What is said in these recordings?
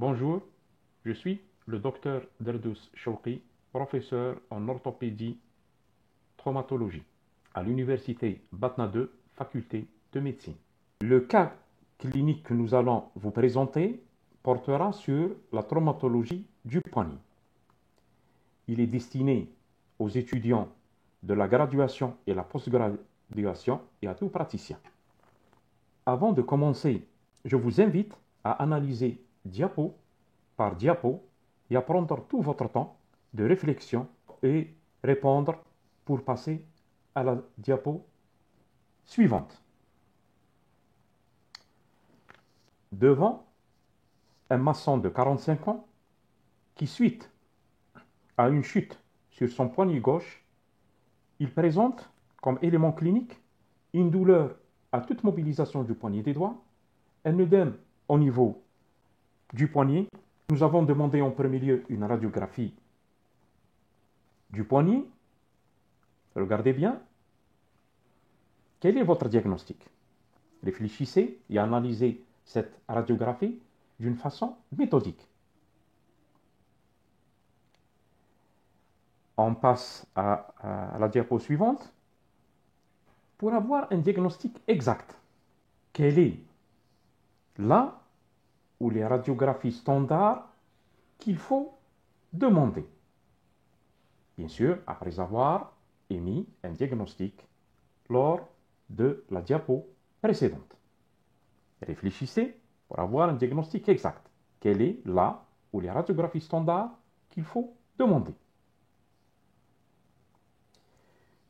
Bonjour, je suis le docteur Derdous Chouki, professeur en orthopédie traumatologie à l'université Batna 2, faculté de médecine. Le cas clinique que nous allons vous présenter portera sur la traumatologie du poignet. Il est destiné aux étudiants de la graduation et la postgraduation et à tout praticien. Avant de commencer, je vous invite à analyser diapo par diapo et à prendre tout votre temps de réflexion et répondre pour passer à la diapo suivante. Devant un maçon de 45 ans qui, suite à une chute sur son poignet gauche, il présente comme élément clinique une douleur à toute mobilisation du poignet des doigts, un œdème au niveau du poignet. Nous avons demandé en premier lieu une radiographie du poignet. Regardez bien. Quel est votre diagnostic? Réfléchissez et analysez cette radiographie d'une façon méthodique. On passe à la diapo suivante pour avoir un diagnostic exact. Quelle est là où les radiographies standards qu'il faut demander? Bien sûr, après avoir émis un diagnostic lors de la diapo précédente. Réfléchissez pour avoir un diagnostic exact. Quelle est là où les radiographies standards qu'il faut demander?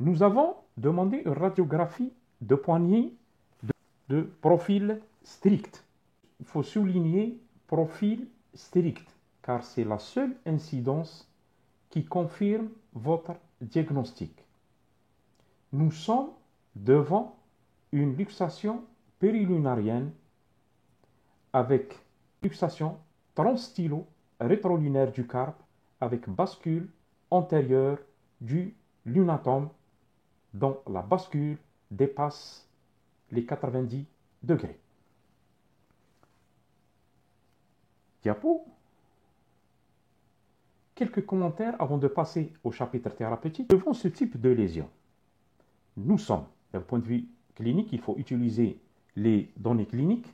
Nous avons demandé une radiographie de poignet de profil strict. Il faut souligner profil strict, car c'est la seule incidence qui confirme votre diagnostic. Nous sommes devant une luxation périlunarienne avec luxation transtylo-rétrolunaire du carpe avec bascule antérieure du lunatome dont la bascule dépasse les 90 degrés. Diapo. Quelques commentaires avant de passer au chapitre thérapeutique. Devant ce type de lésion, nous sommes, d'un point de vue clinique, il faut utiliser les données cliniques.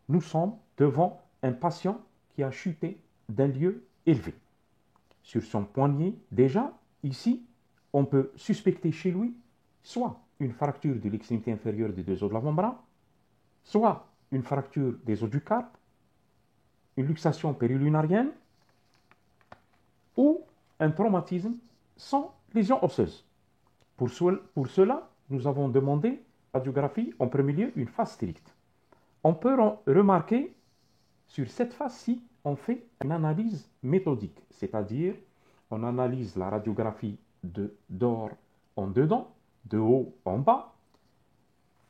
Nous sommes devant un patient qui a chuté d'un lieu élevé. Sur son poignet, déjà, ici, on peut suspecter chez lui soit une fracture de l'extrémité inférieure des deux os de l'avant-bras, soit une fracture des os du carpe, une luxation périlunarienne ou un traumatisme sans lésion osseuse. Pour cela, nous avons demandé radiographie, en premier lieu, une face stricte. On peut remarquer sur cette face-ci, on fait une analyse méthodique, c'est-à-dire on analyse la radiographie de dehors en dedans, de haut en bas.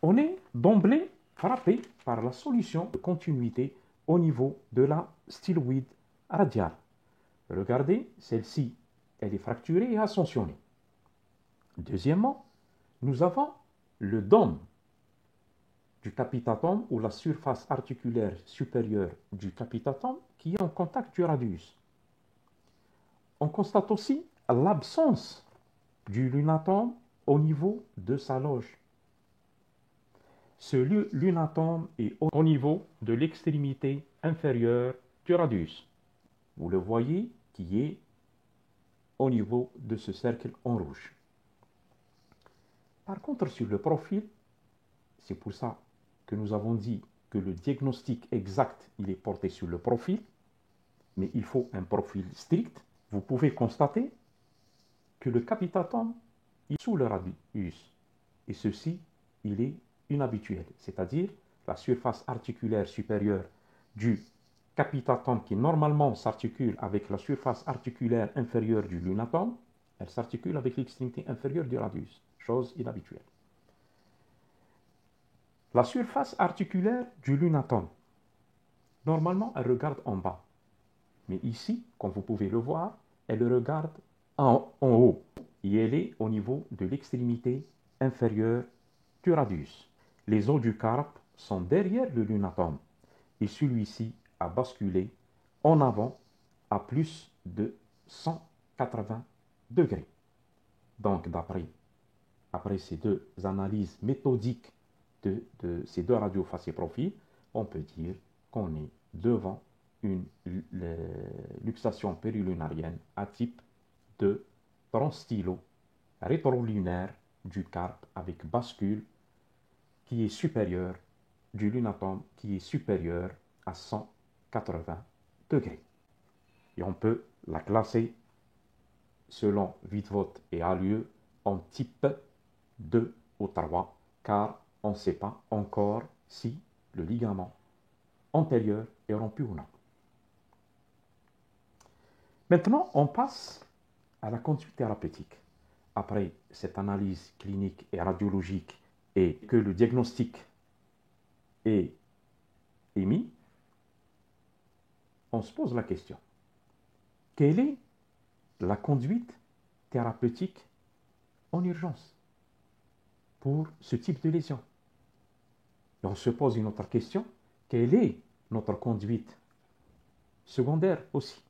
On est d'emblée frappé par la solution de continuité au niveau de la styloïde radiale. Regardez, celle-ci, elle est fracturée et ascensionnée. Deuxièmement, nous avons le dôme du capitatome ou la surface articulaire supérieure du capitatome qui est en contact du radius. On constate aussi l'absence du lunatome au niveau de sa loge. Ce lunatome est au niveau de l'extrémité inférieure du radius. Vous le voyez qui est au niveau de ce cercle en rouge. Par contre, sur le profil, c'est pour ça que nous avons dit que le diagnostic exact, il est porté sur le profil, mais il faut un profil strict. Vous pouvez constater que le capitatome est sous le radius, et ceci, il est inhabituel, c'est-à-dire la surface articulaire supérieure du capitatome qui normalement s'articule avec la surface articulaire inférieure du lunatome, elle s'articule avec l'extrémité inférieure du radius, chose inhabituelle. La surface articulaire du lunatome, normalement, elle regarde en bas. Mais ici, comme vous pouvez le voir, elle regarde en haut. Et elle est au niveau de l'extrémité inférieure du radius. Les os du carpe sont derrière le lunatome. Et celui-ci à basculer en avant à plus de 180 degrés. Donc, après ces deux analyses méthodiques de ces deux radios face et profil, on peut dire qu'on est devant une luxation périlunarienne à type de transtylo rétrolunaire du carpe avec bascule qui est supérieur du lunatome qui est supérieur à 180 degrés. Et on peut la classer selon Wittevot et Allieu en type 2 ou 3, car on ne sait pas encore si le ligament antérieur est rompu ou non. Maintenant, on passe à la conduite thérapeutique. Après cette analyse clinique et radiologique et que le diagnostic est émis, on se pose la question. Quelle est la conduite thérapeutique en urgence pour ce type de lésion? Et on se pose une autre question. Quelle est notre conduite secondaire aussi?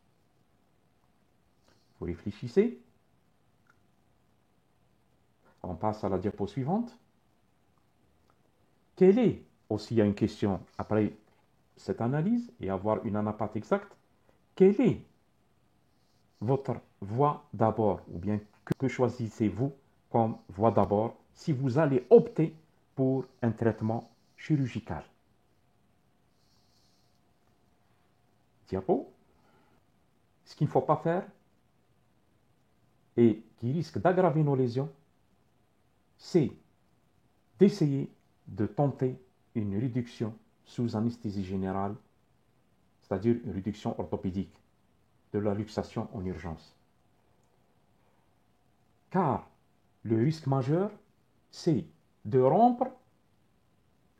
Vous réfléchissez. On passe à la diapo suivante. Quelle est, aussi il y a une question après cette analyse et avoir une anapathe exacte, quelle est votre voie d'abord, ou bien que choisissez-vous comme voie d'abord si vous allez opter pour un traitement chirurgical? Diapo. Ce qu'il ne faut pas faire et qui risque d'aggraver nos lésions, c'est d'essayer de tenter une réduction sous anesthésie générale, c'est-à-dire une réduction orthopédique de la luxation en urgence. Car le risque majeur, c'est de rompre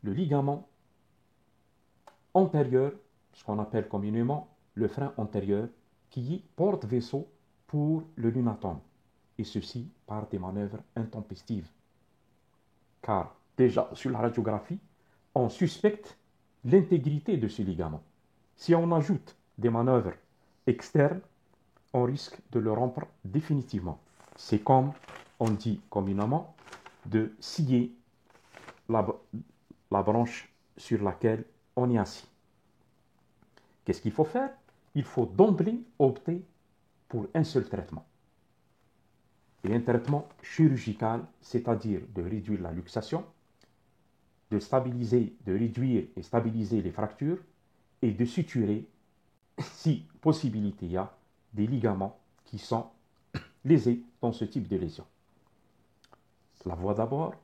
le ligament antérieur, ce qu'on appelle communément le frein antérieur, qui porte vaisseau pour le lunatome, et ceci par des manœuvres intempestives. Car déjà sur la radiographie, on suspecte l'intégrité de ce ligament. Si on ajoute des manœuvres externes, on risque de le rompre définitivement. C'est comme on dit communément de scier la branche sur laquelle on est assis. Qu'est-ce qu'il faut faire? Il faut d'emblée opter pour un seul traitement. Et un traitement chirurgical, c'est-à-dire de réduire la luxation, de réduire et stabiliser les fractures et de suturer, si possibilité il y a, des ligaments qui sont lésés dans ce type de lésion. La voie d'abord,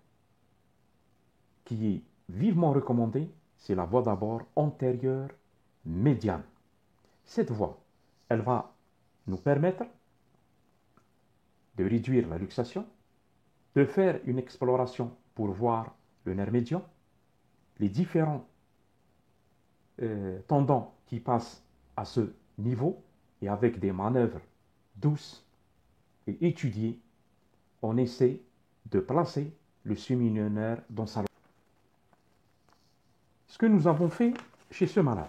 qui est vivement recommandée, c'est la voie d'abord antérieure médiane. Cette voie, elle va nous permettre de réduire la luxation, de faire une exploration pour voir le nerf médian, les différents tendons qui passent à ce niveau et avec des manœuvres douces et étudiées, on essaie de placer le séminionnaire dans sa... Ce que nous avons fait chez ce malade,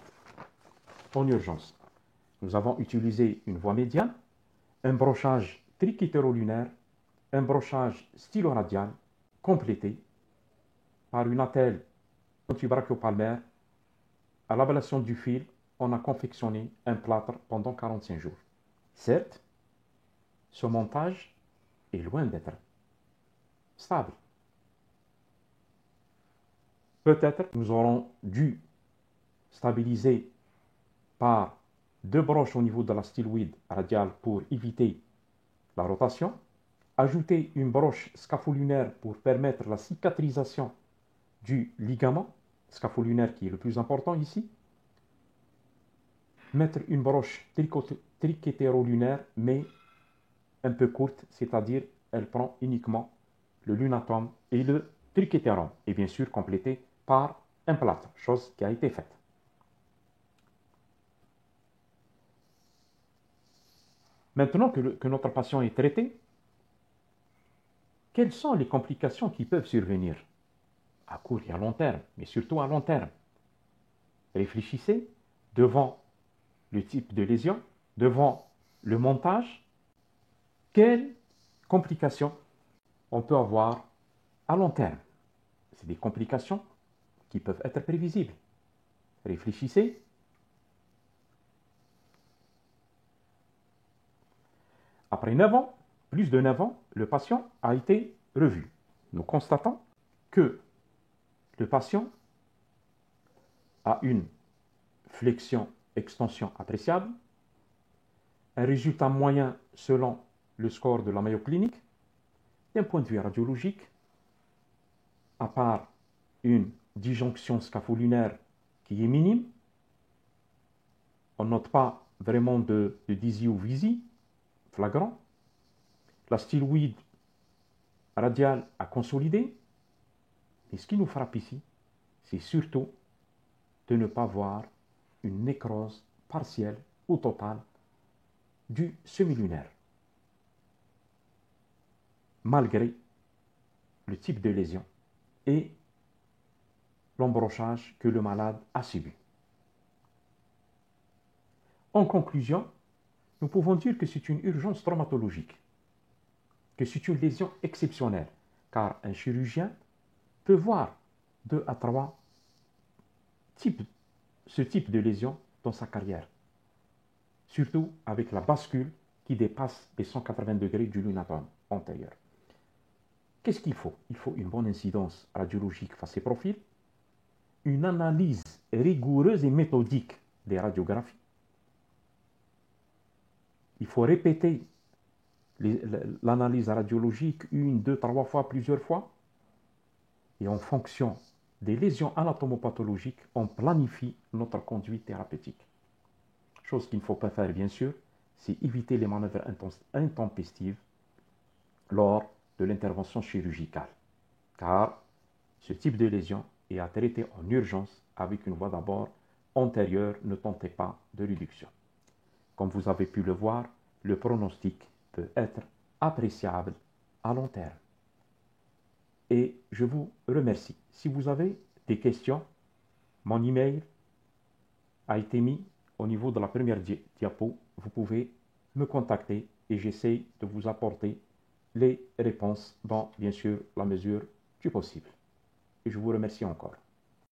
en urgence, nous avons utilisé une voie médiane, un brochage triquetérolunaire, un brochage stylo-radial complété par une attelle antibrachiopalmaire. À l'ablation du fil, on a confectionné un plâtre pendant 45 jours. Certes, ce montage est loin d'être stable. Peut-être nous aurons dû stabiliser par deux broches au niveau de la styloïde radiale pour éviter la rotation, ajouter une broche scapholinaire pour permettre la cicatrisation du ligament scapholinaire qui est le plus important ici, mettre une broche triquetérolunaire mais un peu courte, c'est-à-dire elle prend uniquement le lunatome et le triquetérome, et bien sûr complétée par un plâtre, chose qui a été faite. Maintenant que notre patient est traité, quelles sont les complications qui peuvent survenir à court et à long terme, mais surtout à long terme? Réfléchissez devant le type de lésion, devant le montage, quelles complications on peut avoir à long terme. C'est des complications qui peuvent être prévisibles. Réfléchissez. Après 9 ans, plus de 9 ans, le patient a été revu. Nous constatons que le patient a une flexion-extension appréciable, un résultat moyen selon le score de la Mayo Clinic. D'un point de vue radiologique, à part une disjonction scapholinaire qui est minime, on ne note pas vraiment de dysie ou visie flagrant. La styloïde radiale a consolidé. Et ce qui nous frappe ici, c'est surtout de ne pas voir une nécrose partielle ou totale du semi-lunaire, malgré le type de lésion et l'embrochage que le malade a subi. En conclusion, nous pouvons dire que c'est une urgence traumatologique, que c'est une lésion exceptionnelle, car un chirurgien peut voir 2 à 3 ce type de lésion dans sa carrière, surtout avec la bascule qui dépasse les 180 degrés du lunatome antérieur. Qu'est-ce qu'il faut? Il faut une bonne incidence radiologique face et profil, une analyse rigoureuse et méthodique des radiographies. Il faut répéter l'analyse radiologique 1, 2, 3 fois, plusieurs fois. Et en fonction des lésions anatomopathologiques, on planifie notre conduite thérapeutique. Chose qu'il ne faut pas faire, bien sûr, c'est éviter les manœuvres intempestives lors de l'intervention chirurgicale. Car ce type de lésion est à traiter en urgence avec une voie d'abord antérieure. Ne tentez pas de réduction. Comme vous avez pu le voir, le pronostic peut être appréciable à long terme. Et je vous remercie. Si vous avez des questions, mon email a été mis au niveau de la première diapo. Vous pouvez me contacter et j'essaie de vous apporter les réponses dans, bien sûr, la mesure du possible. Et je vous remercie encore.